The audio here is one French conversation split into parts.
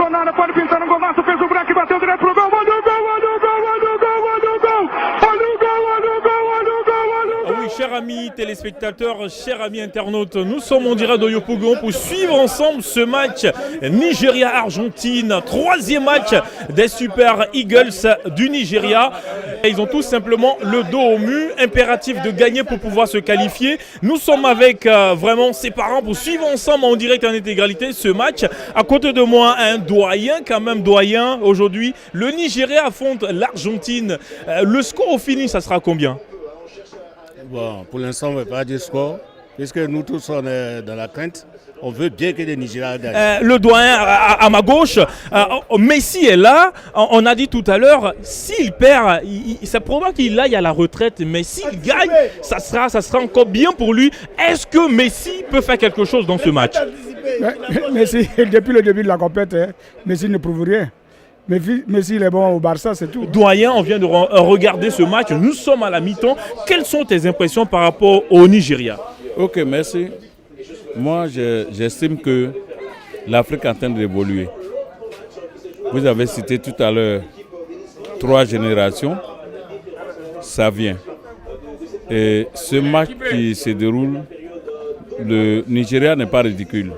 botou nada, pode pintar no golaço, fez o break, bateu direto pro gol, olha o gol, olha o gol, olha o gol, olha o gol, olha o gol, olha o gol, olha o gol, olha o gol. Oui, chers amis téléspectateurs, chers amis internautes, nous sommes en direct de Yopougon pour suivre ensemble ce match Nigeria-Argentine, troisième match des Super Eagles du Nigeria. Ils ont tout simplement le dos au mur, impératif de gagner pour pouvoir se qualifier. Nous sommes avec vraiment ses parents pour suivre ensemble en direct en intégralité ce match. À côté de moi, un doyen, quand même doyen aujourd'hui. Le Nigeria affronte l'Argentine. Le score au finish, ça sera combien? Bon, pour l'instant, on ne veut pas dire score, puisque nous tous, on est dans la crainte. On veut bien que les Nigériens gagnent. Le doyen à ma gauche, Messi est là. On a dit tout à l'heure, s'il perd, c'est probable qu'il aille à la retraite. Mais s'il gagne, ça sera encore bien pour lui. Est-ce que Messi peut faire quelque chose dans ce match? Messi, depuis le début de la compétition, Messi ne prouve rien. Messi, il est bon au Barça, c'est tout. Doyen, on vient de regarder ce match. Nous sommes à la mi-temps. Quelles sont tes impressions par rapport au Nigeria? Ok, merci. Moi, j'estime que l'Afrique est en train d'évoluer. Vous avez cité tout à l'heure 3 générations. Ça vient. Et ce match qui se déroule, le Nigeria n'est pas ridicule.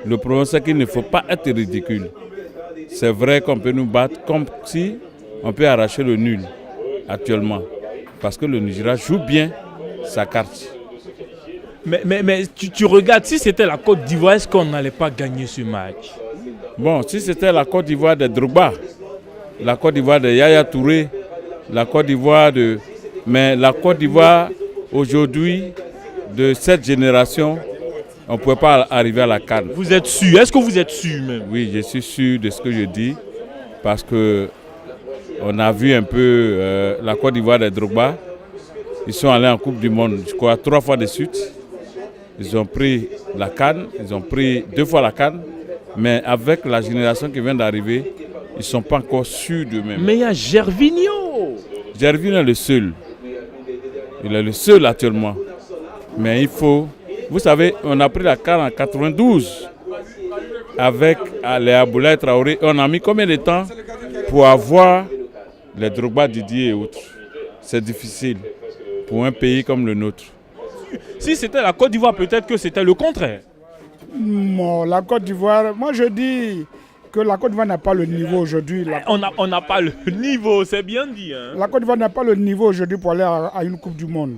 Le problème, c'est qu'il ne faut pas être ridicule. C'est vrai qu'on peut nous battre comme si on peut arracher le nul actuellement. Parce que le Nigeria joue bien sa carte. Mais tu regardes, si c'était la Côte d'Ivoire, est-ce qu'on n'allait pas gagner ce match? Bon, si c'était la Côte d'Ivoire de Drogba, la Côte d'Ivoire de Yaya Touré, la Côte d'Ivoire de... Mais la Côte d'Ivoire, aujourd'hui, de cette génération, on ne pouvait pas arriver à la CAN. Vous êtes sûr? Est-ce que vous êtes sûr même? Oui, je suis sûr de ce que je dis, parce qu'on a vu un peu la Côte d'Ivoire de Drogba. Ils sont allés en Coupe du Monde, je crois, 3 fois de suite. Ils ont pris la CAN, ils ont pris 2 fois la CAN, mais avec la génération qui vient d'arriver, ils ne sont pas encore sûrs d'eux-mêmes. Mais il y a Gervinho. Gervinho est le seul. Il est le seul actuellement. Mais il faut... Vous savez, on a pris la CAN en 92 avec les Aboulaye Traoré. On a mis combien de temps pour avoir les Drogba, Didier et autres? C'est difficile pour un pays comme le nôtre. Si c'était la Côte d'Ivoire, peut-être que c'était le contraire. Bon, la Côte d'Ivoire, moi je dis que la Côte d'Ivoire n'a pas le niveau aujourd'hui. On n'a pas le niveau, c'est bien dit. Hein. La Côte d'Ivoire n'a pas le niveau aujourd'hui pour aller à une Coupe du Monde.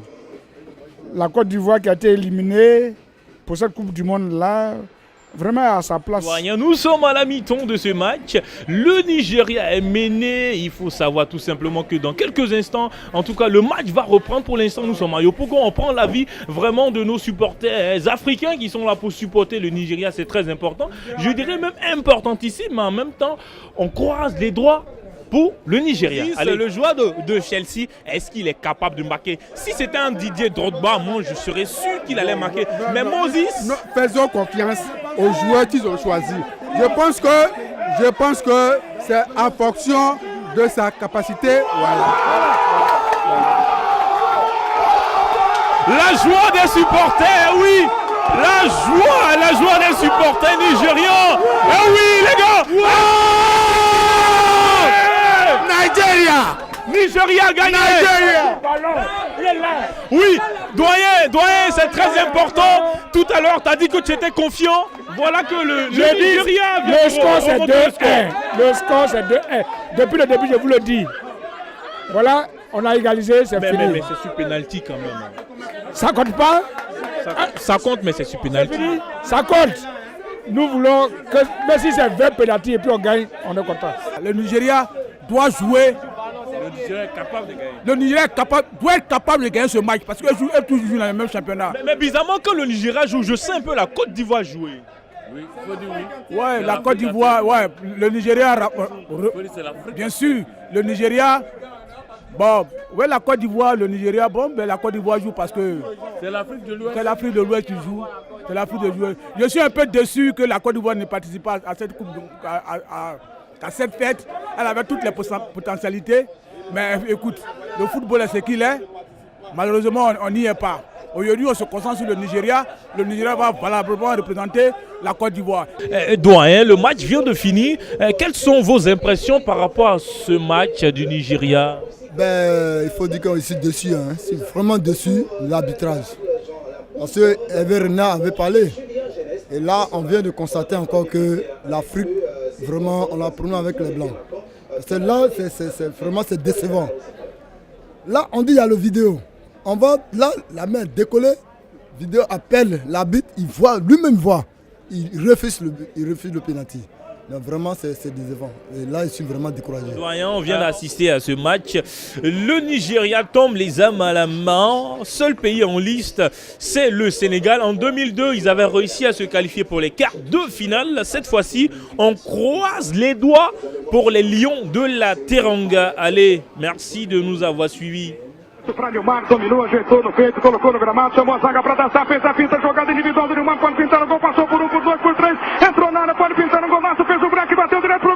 La Côte d'Ivoire qui a été éliminée pour cette Coupe du Monde-là, vraiment à sa place. Doyen, nous sommes à la mi-temps de ce match. Le Nigeria est mené. Il faut savoir tout simplement que dans quelques instants, en tout cas, le match va reprendre. Pour l'instant, nous sommes à Yopougon. On prend l'avis vraiment de nos supporters africains qui sont là pour supporter le Nigeria. C'est très important. Je dirais même importantissime, mais en même temps, on croise les doigts pour le Nigeria. Allez. Le joueur de Chelsea, est-ce qu'il est capable de marquer? Si c'était un Didier Drogba, moi je serais sûr qu'il allait marquer. Mais Moses... Faisons confiance aux joueurs qu'ils ont choisis. Je pense que c'est en fonction de sa capacité. Voilà. La joie des supporters, oui. La joie des supporters nigérians. Eh oui les gars. Nigeria a gagné. Oui, doyen, c'est très important. Tout à l'heure, tu as dit que tu étais confiant. Voilà que le Nigeria vient. Le score c'est 2-1. Le score c'est 2-1. Depuis le début, je vous le dis. Voilà, on a égalisé, c'est fini. Mais c'est sur pénalty quand même. Ça compte pas? Ça compte, mais c'est sur pénalty. Ça compte. Nous voulons que, même si c'est 20 pénalty et puis on gagne, on est content. Le Nigeria doit jouer. Le Nigeria est capable de gagner. Le Nigeria doit être capable de gagner ce match parce qu'eux tous jouent dans le même championnat. Mais bizarrement, quand le Nigeria joue, je sais un peu la Côte d'Ivoire jouer. Oui, il faut dire oui. Ouais, la Côte d'Ivoire, ouais, le Nigeria, bien sûr, le Nigeria, bon, ouais, la Côte d'Ivoire, le Nigeria, bon, mais la Côte d'Ivoire joue parce que c'est l'Afrique de l'Ouest. C'est l'Afrique de l'Ouest qui joue. C'est l'Afrique de l'Ouest. Je suis un peu déçu que la Côte d'Ivoire ne participe pas à cette coupe, à cette fête. Elle avait toutes les potentialités, mais écoute, le football est ce qu'il est. Malheureusement, on n'y est pas. Aujourd'hui, on se concentre sur le Nigeria. Le Nigeria va valablement représenter la Côte d'Ivoire. Doyen, le match vient de finir. Quelles sont vos impressions par rapport à ce match du Nigeria? Il faut dire qu'on est dessus, hein. C'est vraiment dessus l'arbitrage. Parce que Hervé Renard avait parlé. Et là, on vient de constater encore que l'Afrique, vraiment, on la promené avec les Blancs. Parce que là, c'est décevant. Là, on dit il y a le vidéo. On va, là, la main décollée, vidéo appelle l'arbitre, il voit, lui-même voit. Il refuse le pénalty. Donc vraiment, c'est décevant. Et là, je suis vraiment découragé. Doyen, on vient d'assister à ce match. Le Nigeria tombe les âmes à la main. Seul pays en liste, c'est le Sénégal. En 2002, ils avaient réussi à se qualifier pour les quarts de finale. Cette fois-ci, on croise les doigts pour les Lions de la Teranga. Allez, merci de nous avoir suivis. Para Nilmar, dominou, ajeitou no peito, colocou no gramado, chamou a zaga para dançar, fez a finta, jogada individual do Nilmar, pode pintar o gol, passou por 1, por 2, por 3, entrou na área, pode pintar um golaço, fez o break, bateu direto pro